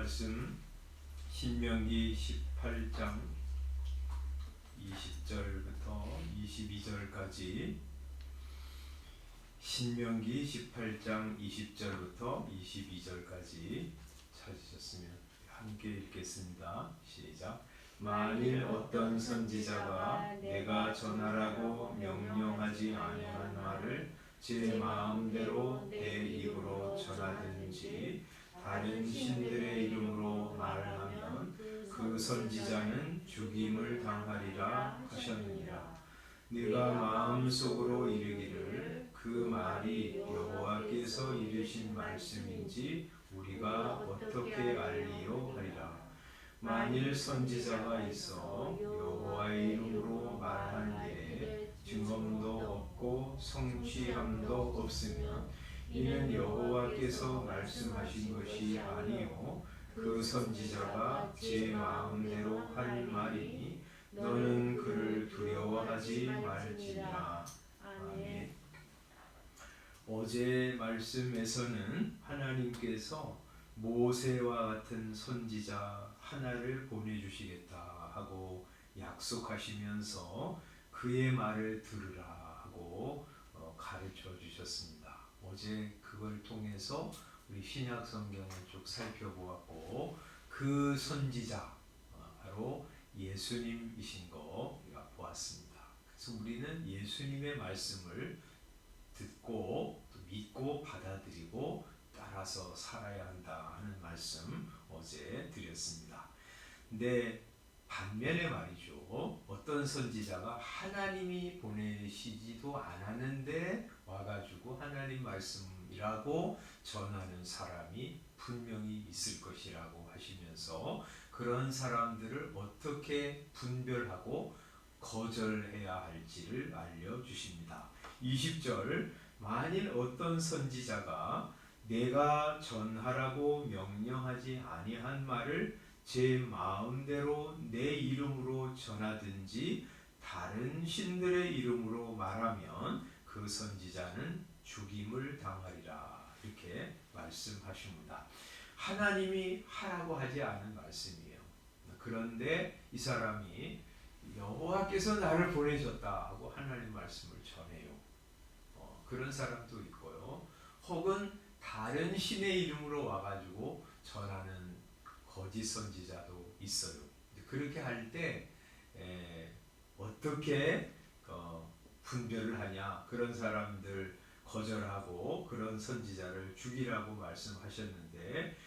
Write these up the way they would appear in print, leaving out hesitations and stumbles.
말씀 신명기 18장 20절부터 22절까지 신명기 18장 20절부터 22절까지 찾으셨으면 함께 읽겠습니다. 시작. 만일 어떤 선지자가 내가 전하라고 명령하지 아니한 말을 제 마음대로 내 입으로 전하든지 다른 신들의 이름으로 말하면 그 선지자는 죽임을 당하리라 하셨느니라. 네가 마음속으로 이르기를 그 말이 여호와께서 이르신 말씀인지 우리가 어떻게 알리요 하리라. 만일 선지자가 있어 여호와의 이름으로 말하는 일에 증언도 없고 성취함도 없으면 이는 여호와께서 말씀하신 것이 아니요 그 선지자가 제 마음대로 할 말이니 너는 그를 두려워하지 말지니라. 아멘. 어제 말씀에서는 하나님께서 모세와 같은 선지자 하나를 보내주시겠다 하고 약속하시면서 그의 말을 들으라 하고 가르쳐 주셨습니다. 어제 그걸 통해서 우리 신약 성경을 쭉 살펴보았고 그 선지자 바로 예수님이신 거 우리가 보았습니다. 그래서 우리는 예수님의 말씀을 듣고 또 믿고 받아들이고 따라서 살아야 한다 하는 말씀 어제 드렸습니다. 근데 반면에 말이죠. 어떤 선지자가 하나님이 보내시지도 않았는데 와가지고 하나님 말씀이라고 전하는 사람이 분명히 있을 것이라고 하시면서 그런 사람들을 어떻게 분별하고 거절해야 할지를 알려주십니다. 20절 만일 어떤 선지자가 내가 전하라고 명령하지 아니한 말을 제 마음대로 내 이름으로 전하든지 다른 신들의 이름으로 말하면 그 선지자는 죽임을 당하리라 이렇게 말씀하십니다. 하나님이 하라고 하지 않은 말씀이에요. 그런데 이 사람이 여호와께서 나를 보내셨다 하고 하나님 말씀을 전해요. 그런 사람도 있고요. 혹은 다른 신의 이름으로 와가지고 전하는 거짓 선지자도 있어요. 그렇게 할 때 어떻게 분별을 하냐? 그런 사람들 거절하고 그런 선지자를 죽이라고 말씀하셨는데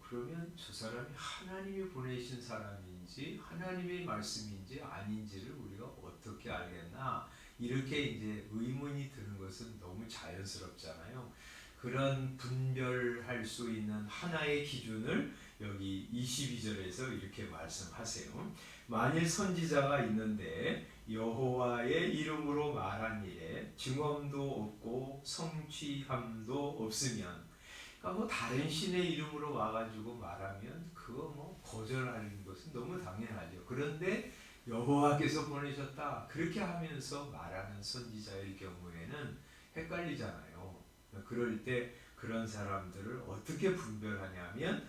그러면 저 사람이 하나님이 보내신 사람인지 하나님의 말씀인지 아닌지를 우리가 어떻게 알겠나? 이렇게 이제 의문이 드는 것은 너무 자연스럽잖아요. 그런 분별할 수 있는 하나의 기준을 여기 22절에서 이렇게 말씀하세요. 만일 선지자가 있는데 여호와의 이름으로 말한 일에 증언도 없고 성취함도 없으면 그러니까 뭐 다른 신의 이름으로 와가지고 말하면 그거 뭐 거절하는 것은 너무 당연하죠. 그런데 여호와께서 보내셨다 그렇게 하면서 말하는 선지자의 경우에는 헷갈리잖아요. 그럴 때 그런 사람들을 어떻게 분별하냐면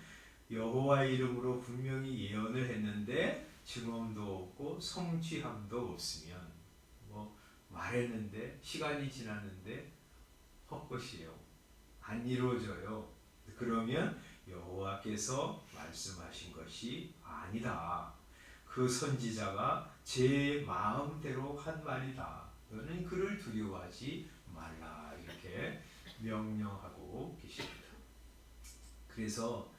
여호와의 이름으로 분명히 예언을 했는데 증언도 없고 성취함도 없으면 뭐 말했는데 시간이 지났는데 헛것이에요. 안 이루어져요. 그러면 여호와께서 말씀하신 것이 아니다. 그 선지자가 제 마음대로 한 말이다. 너는 그를 두려워하지 말라. 이렇게 명령하고 계십니다. 그래서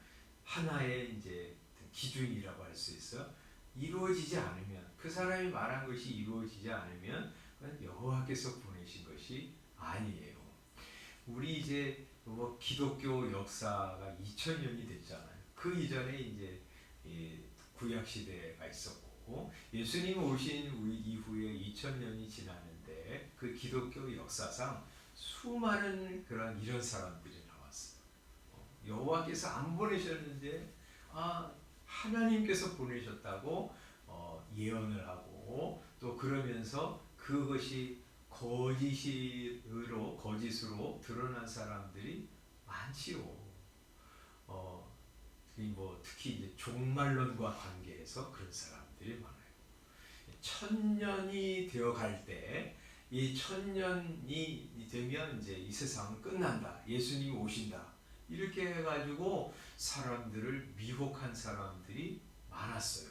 하나의 이제 기준이라고 할 수 있어. 이루어지지 않으면 그 사람이 말한 것이 이루어지지 않으면 그건 여호와께서 보내신 것이 아니에요. 우리 이제 뭐 기독교 역사가 2000년이 됐잖아요. 그 이전에 이제 구약 시대가 있었고 예수님 오신 이후에 2000년이 지났는데 그 기독교 역사상 수많은 그런 이런 사람들이 나왔어요. 여호와께서 안 보내셨는데 하나님께서 보내셨다고 예언을 하고 또 그러면서 그것이 거짓으로 드러난 사람들이 많지요. 뭐 특히 이제 종말론과 관계해서 그런 사람들이 많아요. 천년이 되어갈 때, 이 천년이 되면 이제 이 세상은 끝난다. 예수님이 오신다. 이렇게 해가지고 사람들을 미혹한 사람들이 많았어요.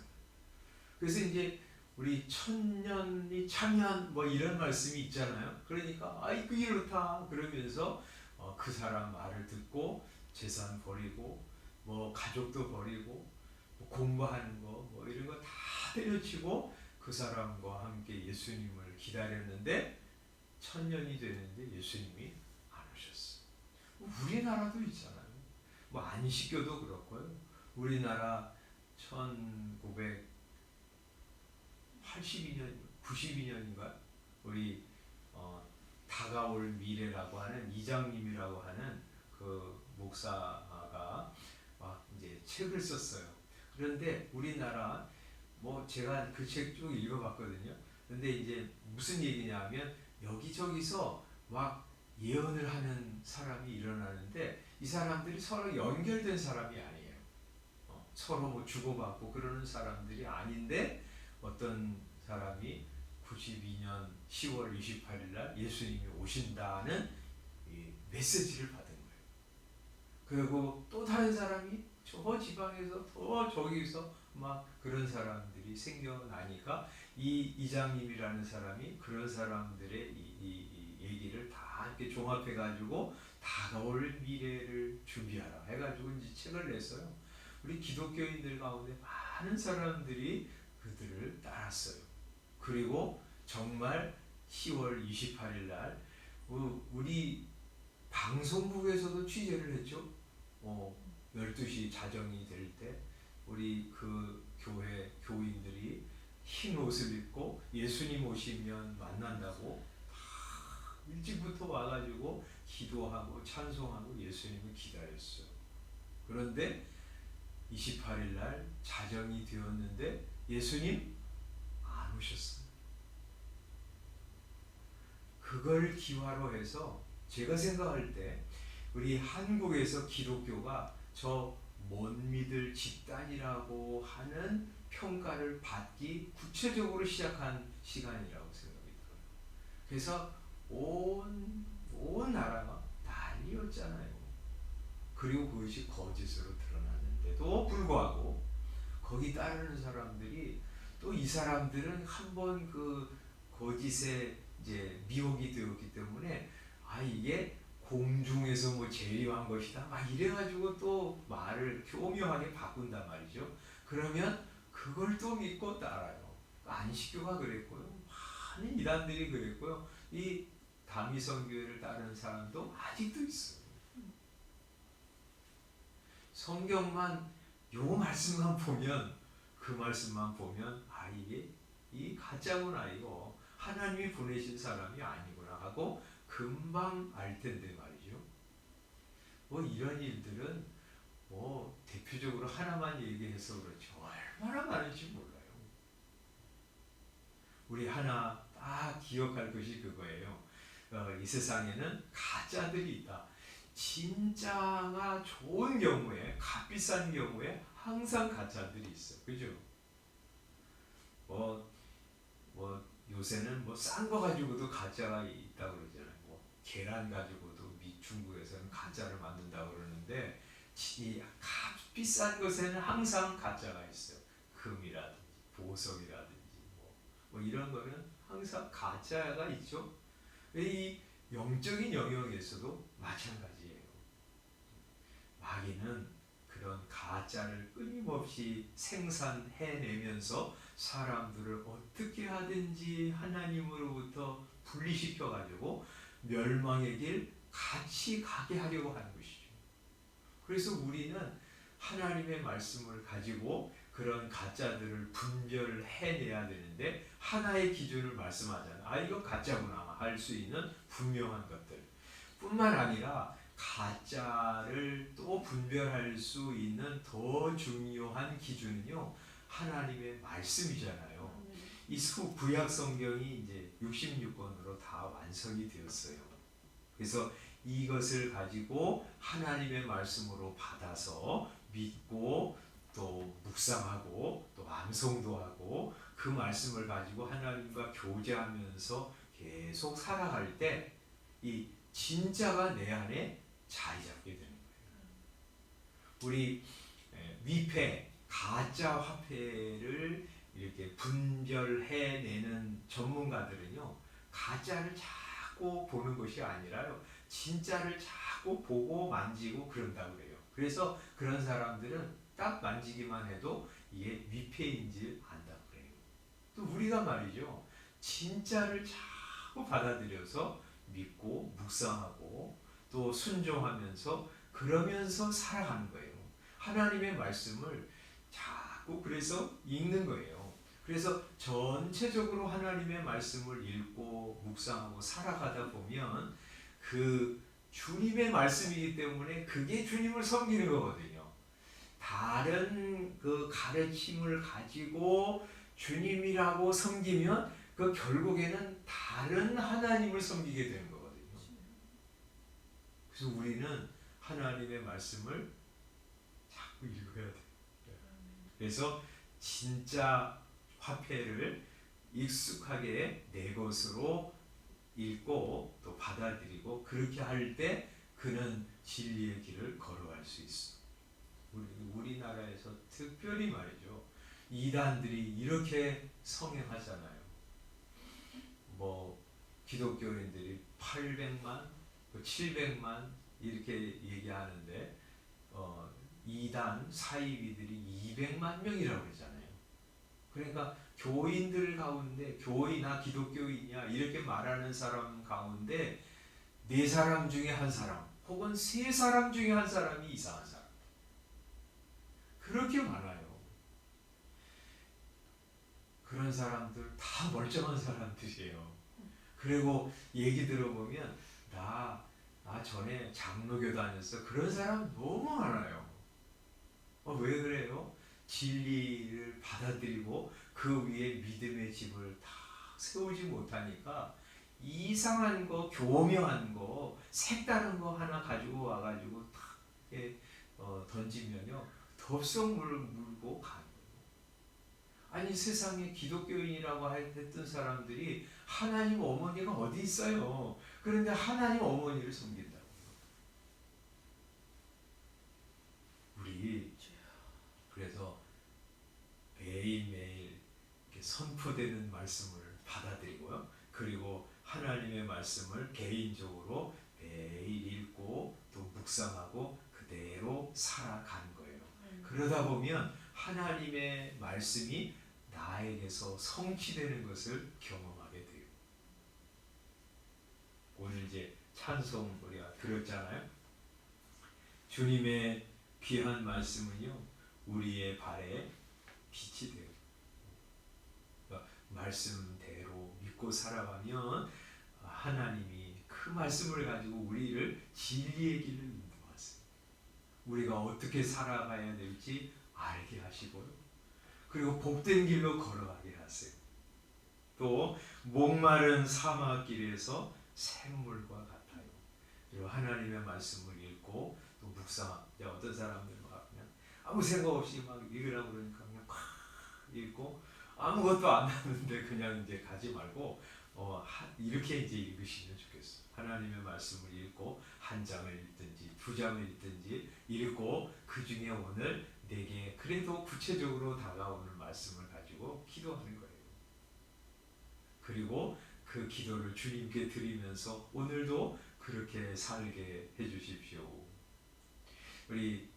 그래서 이제 우리 천년이 차면 뭐 이런 말씀이 있잖아요. 그러니까 아이고 이렇다 그러면서 그 사람 말을 듣고 재산 버리고 뭐 가족도 버리고 뭐 공부하는 거 뭐 이런 거 다 때려치고 그 사람과 함께 예수님을 기다렸는데 천년이 되는데 예수님이 안 오셨어요. 우리나라도 있잖아요. 뭐 안식교도 그렇고요. 우리나라 1982년, 92년인가 우리 다가올 미래라고 하는 이장님이라고 하는 그 목사가 막 이제 책을 썼어요. 그런데 우리나라 뭐 제가 그 책 쭉 읽어봤거든요. 근데 이제 무슨 얘기냐면 여기저기서 막 예언을 하는 사람이 일어나는데 이 사람들이 서로 연결된 사람이 아니에요. 서로 뭐 주고받고 그러는 사람들이 아닌데 어떤 사람이 92년 10월 28일 날 예수님이 오신다는 이 메시지를 받은 거예요. 그리고 또 다른 사람이 저 지방에서 더 저기서 막 그런 사람들이 생겨나니까 이 이장님이라는 사람이 그런 사람들의 이 얘기를 다 이렇게 종합해가지고 다가올 미래를 준비하라 해가지고 이제 책을 냈어요. 우리 기독교인들 가운데 많은 사람들이 그들을 따랐어요. 그리고 정말 10월 28일 날 우리 방송국에서도 취재를 했죠. 12시 자정이 될 때 우리 그 교회 교인들이 흰 옷을 입고 예수님 오시면 만난다고 다 일찍부터 와가지고 기도하고 찬송하고 예수님을 기다렸어요. 그런데 28일 날 자정이 되었는데 예수님 안 오셨어요. 그걸 기화로 해서 제가 생각할 때 우리 한국에서 기독교가 저 못 믿을 집단이라고 하는 평가를 받기 구체적으로 시작한 시간이라고 생각이 들어요. 그래서 온 나라가 난리였잖아요. 그리고 그것이 거짓으로 드러났는데도 불구하고 거기 따르는 사람들이 또 이 사람들은 한번 그 거짓에 이제 미혹이 되었기 때문에 이게 공중에서 뭐 재림한 것이다 막 이래가지고 또 말을 교묘하게 바꾼단 말이죠. 그러면 그걸 또 믿고 따라요. 안식교가 그랬고요. 많은 이단들이 그랬고요. 이 다미성교회를 따르는 사람도 아직도 있어요. 성경만 요 말씀만 보면 그 말씀만 보면 이게 이 가짜구나 이거 하나님이 보내신 사람이 아니구나 하고 금방 알 텐데 말이죠. 뭐 이런 일들은 뭐 대표적으로 하나만 얘기해서 그렇죠. 얼마나 많은지 몰라요. 우리 하나 딱 기억할 것이 그거예요. 이 세상에는 가짜들이 있다. 진짜가 좋은 경우에, 값비싼 경우에 항상 가짜들이 있어. 그죠? 뭐 요새는 뭐 싼 거 가지고도 가짜가 있다고 그러잖아요. 뭐 계란 가지고도 중국에서는 가짜를 만든다고 그러는데 이 값비싼 것에는 항상 가짜가 있어요. 금이라든지 보석이라든지 뭐 이런 거는 항상 가짜가 있죠. 이 영적인 영역에서도 마찬가지예요. 마귀는 그런 가짜를 끊임없이 생산해내면서 사람들을 어떻게 하든지 하나님으로부터 분리시켜가지고 멸망의 길 같이 가게 하려고 하는 것이죠. 그래서 우리는 하나님의 말씀을 가지고 그런 가짜들을 분별해내야 되는데 하나의 기준을 말씀하잖아요. 이거 가짜구나 할 수 있는 분명한 것들 뿐만 아니라 가짜를 또 분별할 수 있는 더 중요한 기준은요 하나님의 말씀이잖아요. 이 구약 성경이 이제 66권으로 다 완성이 되었어요. 그래서 이것을 가지고 하나님의 말씀으로 받아서 믿고 또 묵상하고 또 암송도 하고 그 말씀을 가지고 하나님과 교제하면서 계속 살아갈 때 이 진짜가 내 안에 자리 잡게 되는 거예요. 우리 위패, 가짜 화폐를 이렇게 분별해내는 전문가들은요, 가짜를 자꾸 보는 것이 아니라요, 진짜를 자꾸 보고 만지고 그런다고 그래요. 그래서 그런 사람들은 딱 만지기만 해도 이게 위패인지 안다고 그래요. 또 우리가 말이죠, 진짜를 자꾸 받아들여서 믿고 묵상하고 또 순종하면서 그러면서 살아가는 거예요. 하나님의 말씀을 자꾸 그래서 읽는 거예요. 그래서 전체적으로 하나님의 말씀을 읽고 묵상하고 살아가다 보면 그 주님의 말씀이기 때문에 그게 주님을 섬기는 거거든요. 다른 그 가르침을 가지고 주님이라고 섬기면 그 결국에는 다른 하나님을 섬기게 되는 거거든요. 그래서 우리는 하나님의 말씀을 자꾸 읽어야 돼요. 그래서 진짜 화폐를 익숙하게 내 것으로 읽고 또 받아들이고 그렇게 할 때 그는 진리의 길을 걸어갈 수 있어. 우리나라에서 특별히 말이죠. 이단들이 이렇게 성행하잖아요. 뭐 기독교인들이 800만, 700만 이렇게 얘기하는데 이단 사이비들이 200만 명이라고 그러잖아요. 그러니까 교인들 가운데 교인이나 기독교인이야 이렇게 말하는 사람 가운데 4사람 중에 1사람 혹은 3사람 중에 1사람이 이상한 사람 그렇게 많아요. 그런 사람들 다 멀쩡한 사람들이에요. 그리고 얘기 들어보면 나 전에 장로교 다녔어. 그런 사람 너무 많아요. 왜 그래요? 진리를 받아들이고 그 위에 믿음의 집을 다 세우지 못하니까 이상한 거, 교묘한 거, 색다른 거 하나 가지고 와가지고 탁 던지면요 덥석 물고 가는 거예요. 아니 세상에 기독교인이라고 했던 사람들이 하나님 어머니가 어디 있어요? 그런데 하나님 어머니를 섬긴다고요. 우리 그래서 매일매일 이렇게 선포되는 말씀을 받아들이고요. 그리고 하나님의 말씀을 개인적으로 매일 읽고 또 묵상하고 그대로 살아가는 거예요. 그러다 보면 하나님의 말씀이 나에게서 성취되는 것을 경험하게 돼요. 오늘 이제 찬송 우리가 들었잖아요. 주님의 귀한 말씀은요, 우리의 발에 빛이 돼요. 그러니까 말씀대로 믿고 살아가면 하나님이 그 말씀을 가지고 우리를 진리의 길을 인도하세요. 우리가 어떻게 살아가야 될지 알게 하시고요. 그리고 복된 길로 걸어가게 하세요. 또 목마른 사막길에서 샘물과 같아요. 그리고 하나님의 말씀을 읽고 또 묵상. 어떤 사람들은 그냥 아무 생각 없이 막 읽으라고 그러니까 그냥 콱 읽고 아무것도 안 하는데 그냥 이제 가지 말고 이렇게 이제 읽으시면 좋겠어요. 하나님의 말씀을 읽고 1장을 읽든지 2장을 읽든지 읽고 그 중에 오늘 내게 그래도 구체적으로 다가오는 말씀을 가지고 기도하는 거예요. 그리고 그 기도를 주님께 드리면서 오늘도 그렇게 살게 해주십시오. 우리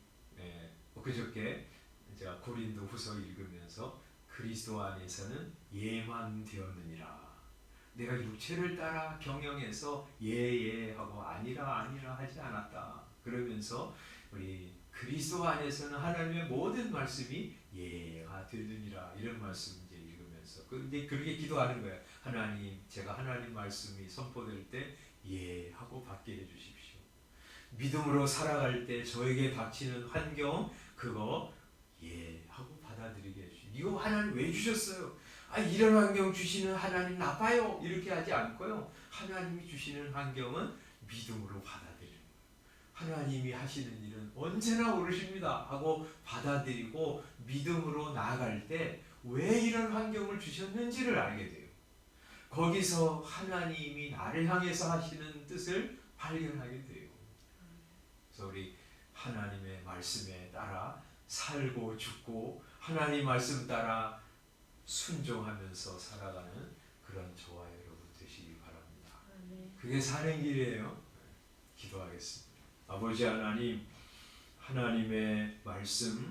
그저께 제가 고린도 후서 읽으면서 그리스도 안에서는 예만 되었느니라. 내가 육체를 따라 경영해서 예 하고 아니라 하지 않았다. 그러면서 우리 그리스도 안에서는 하나님의 모든 말씀이 예가 되느니라 이런 말씀 이제 읽으면서 근데 그렇게 기도하는 거예요. 하나님, 제가 하나님 말씀이 선포될 때 예 하고 받게 해주십시오. 믿음으로 살아갈 때 저에게 닥치는 환경 그거 예 하고 받아들이게 해주십시오. 이거 하나님 왜 주셨어요? 이런 환경 주시는 하나님 나빠요. 이렇게 하지 않고요. 하나님이 주시는 환경은 믿음으로 받아들여요. 하나님이 하시는 일은 언제나 옳으십니다 하고 받아들이고 믿음으로 나아갈 때 왜 이런 환경을 주셨는지를 알게 돼요. 거기서 하나님이 나를 향해서 하시는 뜻을 발견하게 돼요. 그래서 우리 하나님의 말씀에 따라 살고 죽고 하나님 말씀 따라 순종하면서 살아가는 그런 저와 여러분 되시기 바랍니다. 그게 사는 길이에요. 기도하겠습니다. 아버지 하나님, 하나님의 말씀만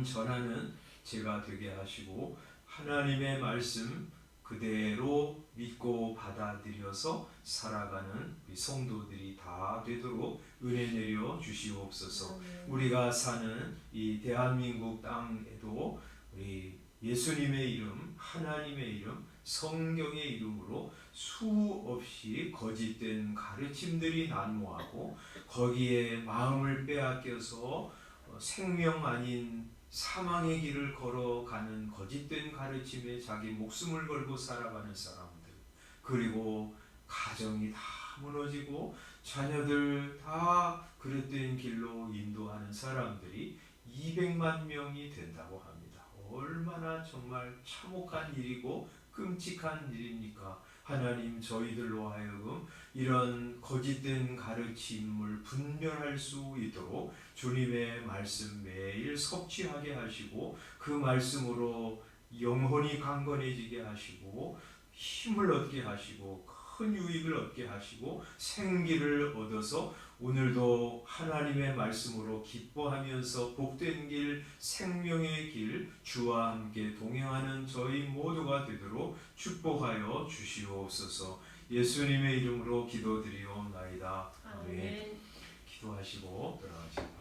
전하는 제가 되게 하시고 하나님의 말씀 그대로 믿고 받아들여서 살아가는 우리 성도들이 다 되도록 은혜 내려 주시옵소서. 우리가 사는 이 대한민국 땅에도 우리 예수님의 이름, 하나님의 이름, 성경의 이름으로 수없이 거짓된 가르침들이 난무하고 거기에 마음을 빼앗겨서 생명 아닌 사망의 길을 걸어가는 거짓된 가르침에 자기 목숨을 걸고 살아가는 사람들, 그리고 가정이 다 무너지고 자녀들 다 그릇된 길로 인도하는 사람들이 200만 명이 된다고 합니다. 얼마나 정말 참혹한 일이고 끔찍한 일입니까? 하나님, 저희들로 하여금 이런 거짓된 가르침을 분별할 수 있도록 주님의 말씀 매일 섭취하게 하시고 그 말씀으로 영혼이 강건해지게 하시고 힘을 얻게 하시고 큰 유익을 얻게 하시고 생기를 얻어서 오늘도 하나님의 말씀으로 기뻐하면서 복된 길, 생명의 길, 주와 함께 동행하는 저희 모두가 되도록 축복하여 주시옵소서. 예수님의 이름으로 기도드리옵나이다. 아멘. 기도하시고 들어가시고